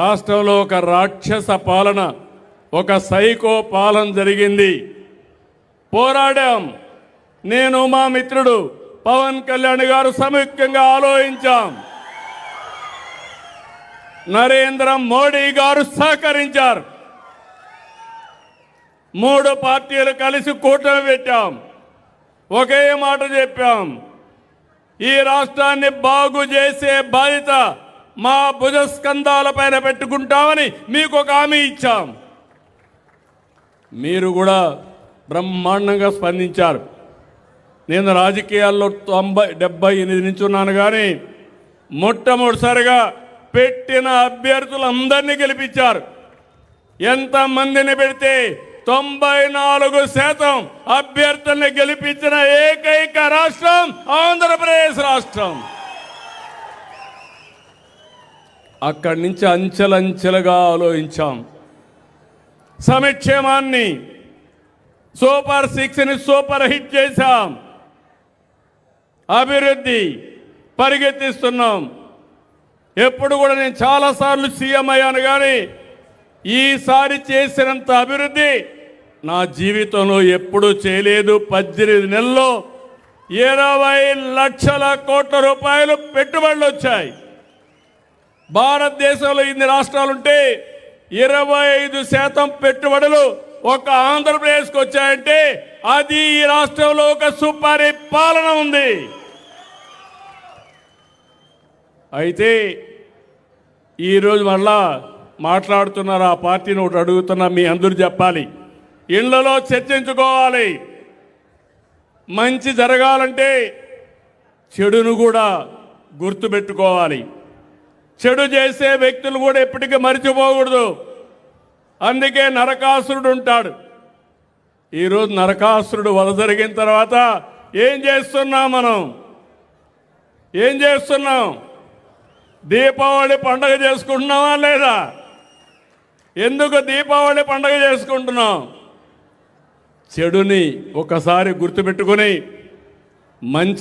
రాష్ట్రంలో ఒక రాక్షస పాలన, ఒక సైకో పాలన జరిగింది. పోరాడాం. నేను మా మిత్రుడు పవన్ కళ్యాణ్ గారు సంయుక్తంగా ఆలోచించాం. నరేంద్ర మోడీ గారు సహకరించారు. 3 పార్టీలు కలిసి కూటమి పెట్టాం. ఒకే మాట చెప్పాం, ఈ రాష్ట్రాన్ని బాగు చేసే బాధ్యత మా భుజస్కంధాల పైన పెట్టుకుంటామని మీకు ఒక హామీ ఇచ్చాం. మీరు కూడా బ్రహ్మాండంగా స్పందించారు. నేను రాజకీయాల్లో 78 నుంచి ఉన్నాను, కానీ మొట్టమొదటిసారిగా పెట్టిన అభ్యర్థులందరినీ గెలిపించారు. ఎంతమందిని పెడితే 94% అభ్యర్థుల్ని గెలిపించిన ఏకైక రాష్ట్రం ఆంధ్రప్రదేశ్ రాష్ట్రం. అక్కడి నుంచి అంచెలంచెలుగా ఆలోచించాం. సంక్షేమాన్ని సూపర్ 6ని సూపర్ హిట్ చేశాం. అభివృద్ధి పరిగెత్తిస్తున్నాం. ఎప్పుడు కూడా నేను చాలాసార్లు సీఎం అయ్యాను, కానీ ఈసారి చేసినంత అభివృద్ధి నా జీవితంలో ఎప్పుడూ చేయలేదు. 18 నెలల్లో 20 లక్షల కోట్ల రూపాయలు పెట్టుబడులు వచ్చాయి. భారతదేశంలో ఇన్ని రాష్ట్రాలుంటే 25% పెట్టుబడులు ఒక ఆంధ్రప్రదేశ్కి వచ్చాయంటే అది ఈ రాష్ట్రంలో ఒక సుపరిపాలన ఉంది. అయితే ఈరోజు మళ్ళా మాట్లాడుతున్నారు, ఆ పార్టీని ఒకటి అడుగుతున్నా, మీ అందరూ చెప్పాలి, ఇళ్లలో చర్చించుకోవాలి. మంచి జరగాలంటే చెడును కూడా గుర్తుపెట్టుకోవాలి. చెడు చేసే వ్యక్తులు కూడా ఎప్పటికీ మర్చిపోకూడదు. అందుకే నరకాసురుడు ఉంటాడు. ఈరోజు నరకాసురుడు వధ జరిగిన తర్వాత ఏం చేస్తున్నాం మనం? ఏం చేస్తున్నాం? దీపావళి పండగ చేసుకుంటున్నావా లేదా? ఎందుకు దీపావళి పండగ చేసుకుంటున్నాం? చెడుని ఒకసారి గుర్తుపెట్టుకొని మంచి